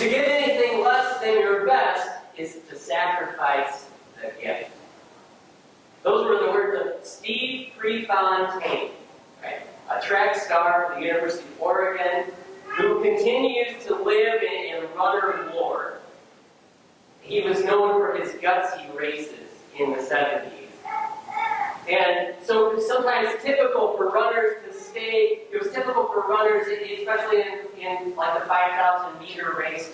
To give anything less than your best is to sacrifice the gift. Those were the words of Steve Prefontaine, right? A track star for the University of Oregon, who continues to live in runner lore. He was known for his gutsy races in the 70s. And so sometimes typical for runners to stay, it was typical for runners, especially in like a 5,000 meter race,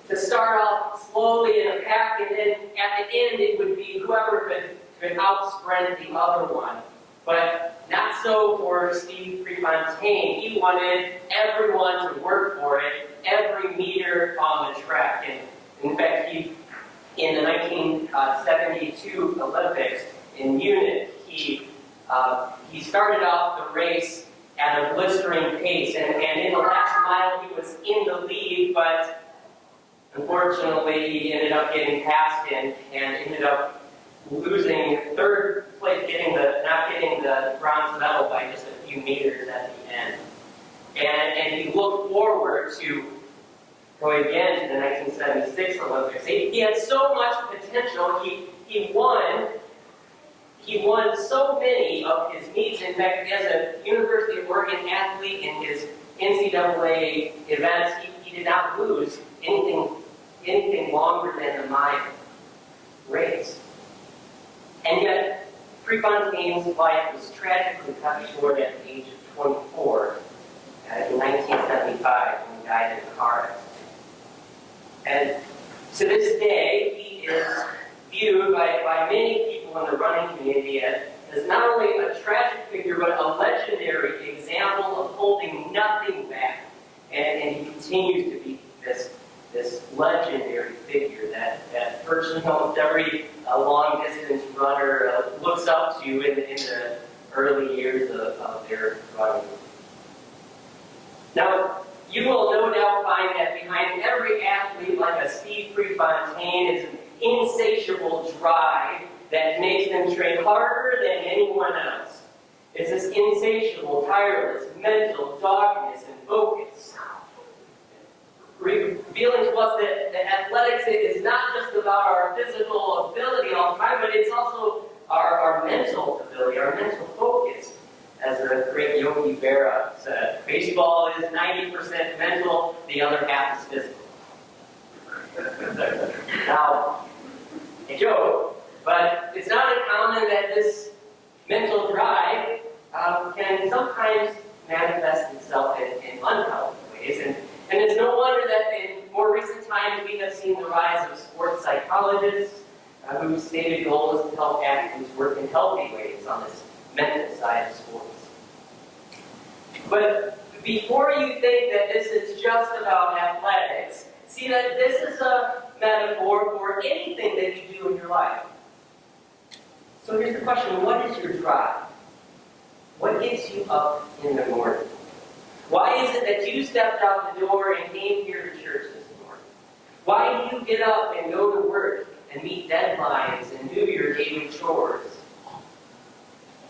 to start off slowly in a pack, and then at the end it would be whoever could outsprint the other one. But not so for Steve Prefontaine. He wanted everyone to work for it, every meter on the track. And in fact, in the 1972 Olympics in Munich, he started off the race at a blistering pace, and in the last mile he was in the lead, but unfortunately he ended up getting past him and ended up losing third place, not getting the bronze medal by just a few meters at the end. And he looked forward to going again to the 1976 Olympics. He had so much potential. He won so many of his meets. In fact, as a University of Oregon athlete in his NCAA events, he did not lose anything longer than the mile race. And yet, Prefontaine's life was tragically cut short at the age of 24 in 1975 when he died in a car accident. And to this day, he is viewed by many people in the running community as not only a tragic figure, but a legendary example of holding nothing back. And he continues to be this legendary figure that virtually almost every long-distance runner looks up to in the early years of their running. Now, you will no doubt find that behind every athlete like a Steve Prefontaine is an insatiable drive that makes them train harder than anyone else. It's this insatiable, tireless, mental doggedness and focus, revealing to us that athletics is not just about our physical ability all the time, but it's also our mental ability, our mental focus. As the great Yogi Berra said, baseball is 90% mental, the other half is physical. Now, a joke, but it's not uncommon that this mental drive can sometimes manifest itself in unhealthy ways. And it's no wonder that in more recent times we have seen the rise of sports psychologists whose stated goal is to help athletes work in healthy ways on this mental side of sports. But before you think that this is just about athletics, see that this is a metaphor for anything that you do in your life. So here's the question: what is your drive? What gets you up in the morning? Why is it that you stepped out the door and came here to church this morning? Why do you get up and go to work and meet deadlines and do your daily chores?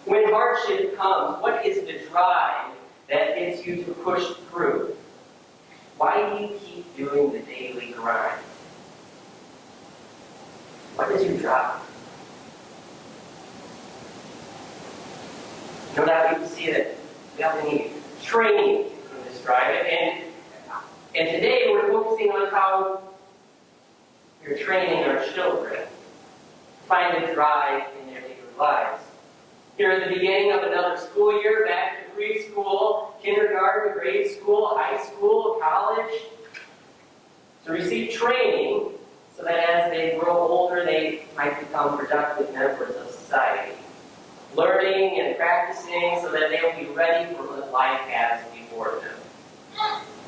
When hardship comes, what is the drive that gets you to push through? Why do you keep doing the daily grind? What is your drive? No doubt you can see that we often need training in this drive. And today we're focusing on how we're training our children to find a drive in their daily lives. Here at the beginning of another school year, back to preschool, kindergarten, grade school, high school, college, to receive training so that as they grow older, they might become productive members of society. Learning and practicing so that they'll be ready for what life has before them.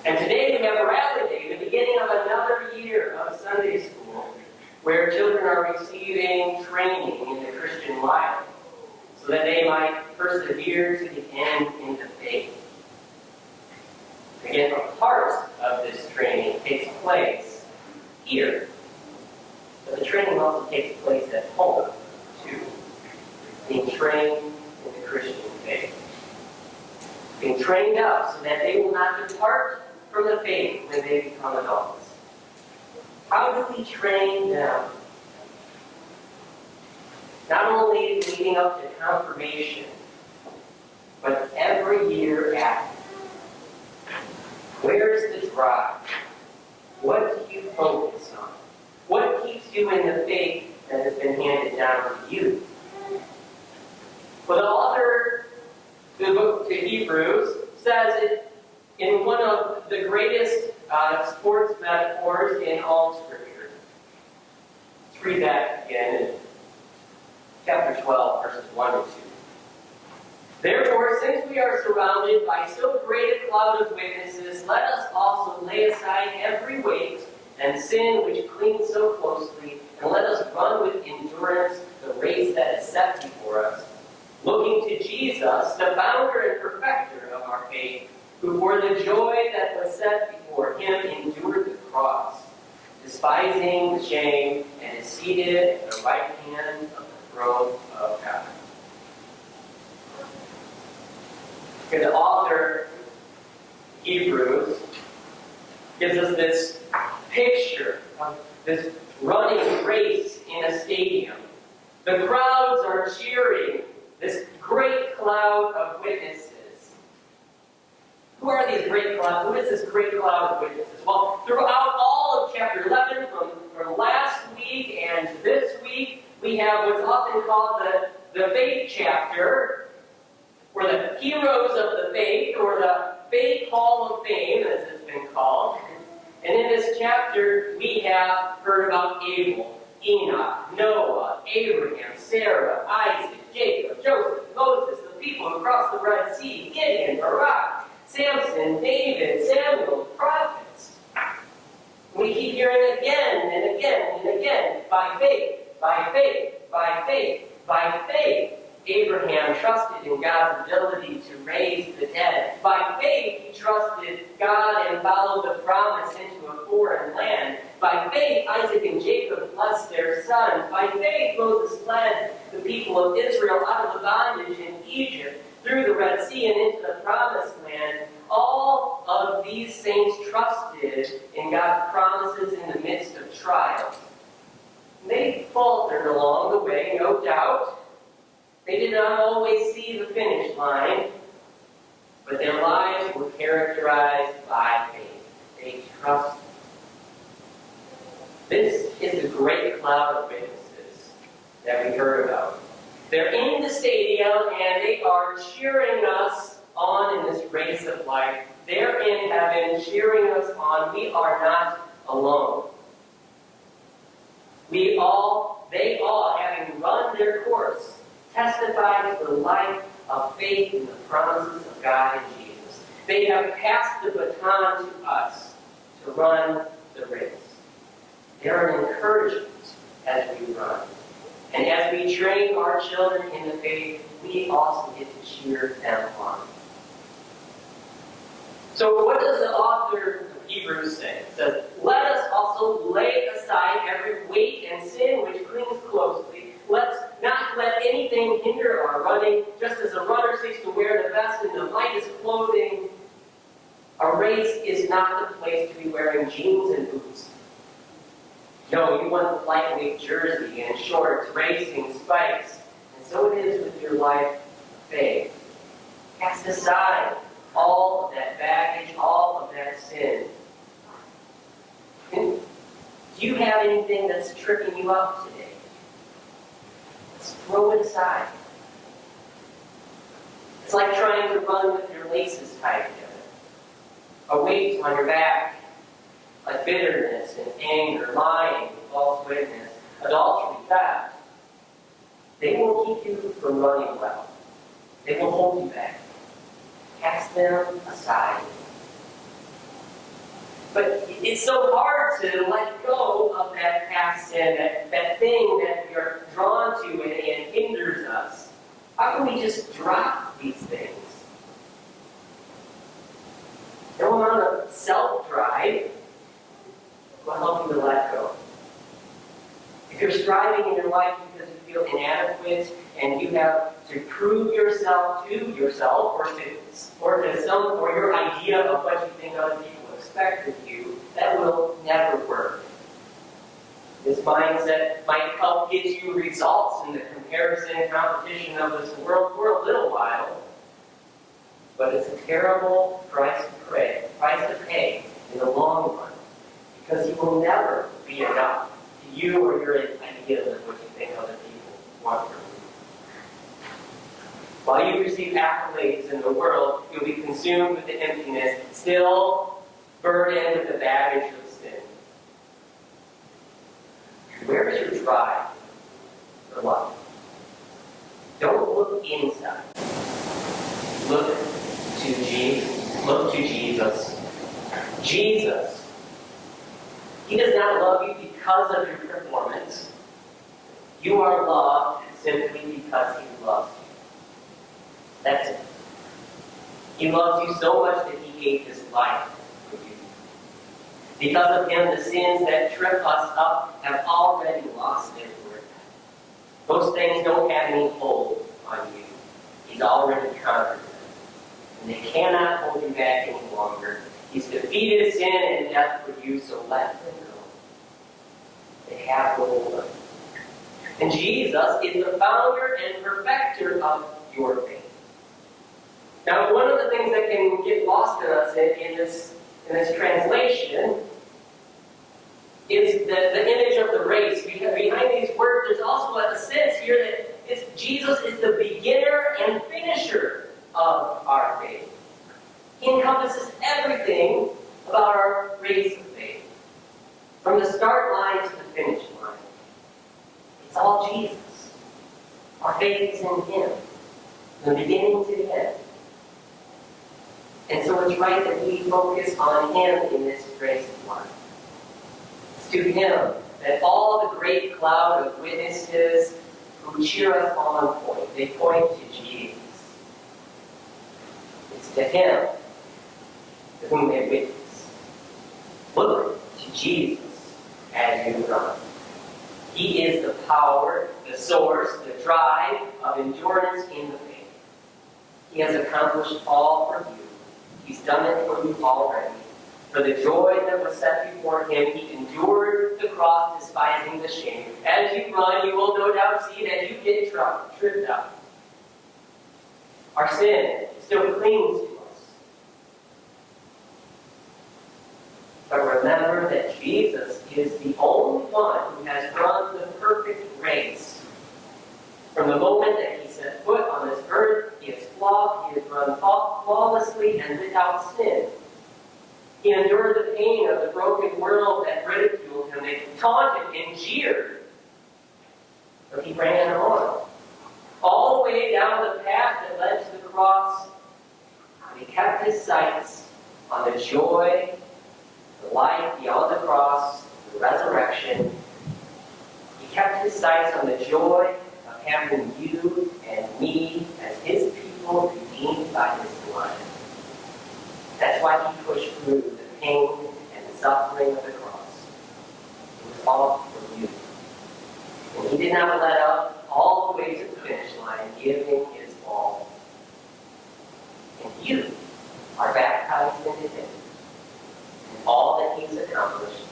And today we have a Rally Day, the beginning of another year of Sunday school, where children are receiving training in the Christian life, so that they might persevere to the end in the faith. Again, a part of this training takes place here, but the training also takes place at home, too. Being trained in the Christian faith. Being trained up so that they will not depart from the faith when they become adults. How do we train them? Not only leading up to confirmation, but every year after. Where's the drive? What do you focus on? What keeps you in the faith that has been handed down to you? Well, the author of the book to Hebrews says it in one of the greatest sports metaphors in all of Scripture. Let's read that again in chapter 12, verses 1 and 2. Therefore, since we are surrounded by so great a cloud of witnesses, let us also lay aside every weight and sin which clings so closely, and let us run with endurance the race that is set before us, looking to Jesus, the founder and perfecter of our faith, who for the joy that was set before him endured the cross, despising the shame, and is seated at the right hand of the throne of God. Okay, the author, Hebrews, gives us this picture of this running race in a stadium. The crowds are cheering, this great cloud of witnesses. Who are these great clouds? Who is this great cloud of witnesses? Well, throughout all of chapter 11, from last week and this week, we have what's often called the faith chapter, or the heroes of the faith, or the Faith Hall of Fame, as it's been called. And in this chapter, we have heard about Abel, Enoch, Noah, Abraham, Sarah, Isaac, Jacob, Joseph, Moses, the people who crossed the Red Sea, Gideon, Barak, Samson, David, Samuel, prophets. We keep hearing it again and again and again. By faith, by faith, by faith, by faith. Abraham trusted in God's ability to raise the dead. By faith, he trusted God and followed the promise into a foreign land. By faith, Isaac and Jacob blessed their sons. By faith, Moses led the people of Israel out of the bondage in Egypt, through the Red Sea and into the promised land. All of these saints trusted in God's promises in the midst of trials. They faltered along the way, no doubt. They did not always see the finish line, but their lives were characterized by faith. They trusted. This is the great cloud of witnesses that we heard about. They're in the stadium and they are cheering us on in this race of life. They're in heaven cheering us on. We are not alone. They all, having run their course, testify to the life of faith in the promises of God in Jesus. They have passed the baton to us to run the race. They're an encouragement as we run. And as we train our children in the faith, we also get to cheer them on. So what does the author of Hebrews say? It says, let us also lay aside every weight and sin which clings closely. Let's not let anything hinder our running, just as a runner seeks to wear the best and the lightest clothing. A race is not the place to be wearing jeans and boots. No, you want the lightweight jersey and shorts, racing spikes. And so it is with your life of faith. Cast aside all of that baggage, all of that sin. And do you have anything that's tripping you up today? Let's throw it aside. It's like trying to run with your laces tied together. A weight on your back, like bitterness and anger, lying, false witness, adultery, theft. They will keep you from running well. They will hold you back. Cast them aside. But it's so hard to let go of that past sin, that thing that we are drawn to and hinders us. How can we just drop these things? No amount of self-drive will help you to let go. If you're striving in your life because you feel inadequate and you have to prove yourself to yourself or your idea of what you think other people expect of you, that will never work. mindset might help get you results in the comparison competition of this world for a little while, but it's a terrible price to pay in the long run, because you will never be enough to you or your ideas of what you think other people want from you. While you receive accolades in the world, you'll be consumed with the emptiness, still burdened with the baggage of sin. Where is your drive for life? Don't look inside. Look to Jesus. Look to Jesus. Jesus. He does not love you because of your performance. You are loved simply because He loves you. That's it. He loves you so much that He gave His life for you. Because of Him, the sins that trip us up have already lost their grip. Those things don't have any hold on you. He's already conquered them. And they cannot hold you back any longer. He's defeated sin and death for you, so let them go. They have no hold on you. And Jesus is the founder and perfecter of your faith. Now, one of the things that can get lost in us in this translation is the image of the race. Behind these words, there's also a sense here that Jesus is the beginner and finisher of our faith. He encompasses everything about our race of faith, from the start line to the finish line. It's all Jesus. Our faith is in Him, from the beginning to the end. And so it's right that we focus on Him in this race of life. It's to Him that all the great cloud of witnesses who cheer us on point. They point to Jesus. It's to Him to whom they witness. Look to Jesus as you run. He is the power, the source, the drive of endurance in the faith. He has accomplished all for you. He's done it for you already. For the joy that was set before Him, He endured the cross, despising the shame. As you run, you will no doubt see that you get tripped up. Our sin still clings to us. But remember that Jesus is the only one who has run the perfect race. From the moment that He set foot on this earth, He has run flawlessly and without sin. He endured the pain of the broken world that ridiculed Him. They taunted and jeered. But He ran on. All the way down the path that led to the cross. And He kept His sights on the joy, the life beyond the cross, the resurrection. He kept His sights on the joy of having you and me as His people redeemed by His blood. That's why He pushed through the pain and the suffering of the cross. It was all for you. And He did not let up all the way to the finish line, giving His all. And you are baptized into Him. And all that He's accomplished,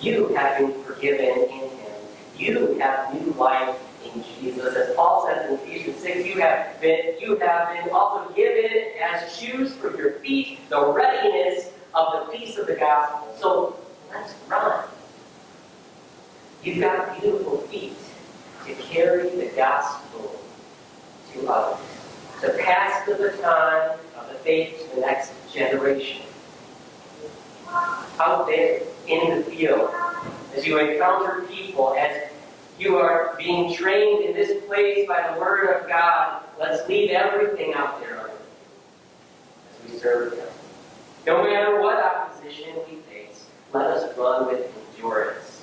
you have been forgiven in Him. You have new life in Jesus. As Paul says in Ephesians 6, you have been also given as shoes for your feet, the readiness of the peace of the gospel. So let's run. You've got beautiful feet to carry the gospel to others, to pass the baton of the faith to the next generation. Out there in the field, as you encounter people, as you are being trained in this place by the Word of God, let's leave everything out there on it as we serve Him. No matter what opposition we face, let us run with endurance.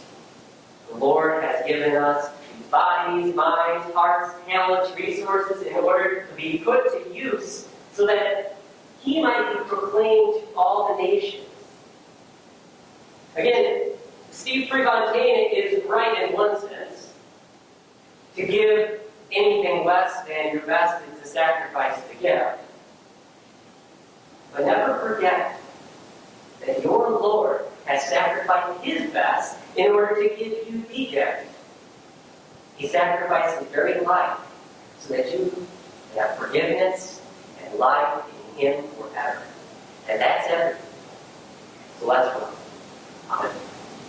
The Lord has given us bodies, minds, hearts, talents, resources in order to be put to use so that He might be proclaimed to all the nations. Again, Steve Prefontaine is right in one sense. To give anything less than your best is to sacrifice the gift. But never forget that your Lord has sacrificed his best in order to give you the gift. He sacrificed his very life so that you have forgiveness and life in him forever.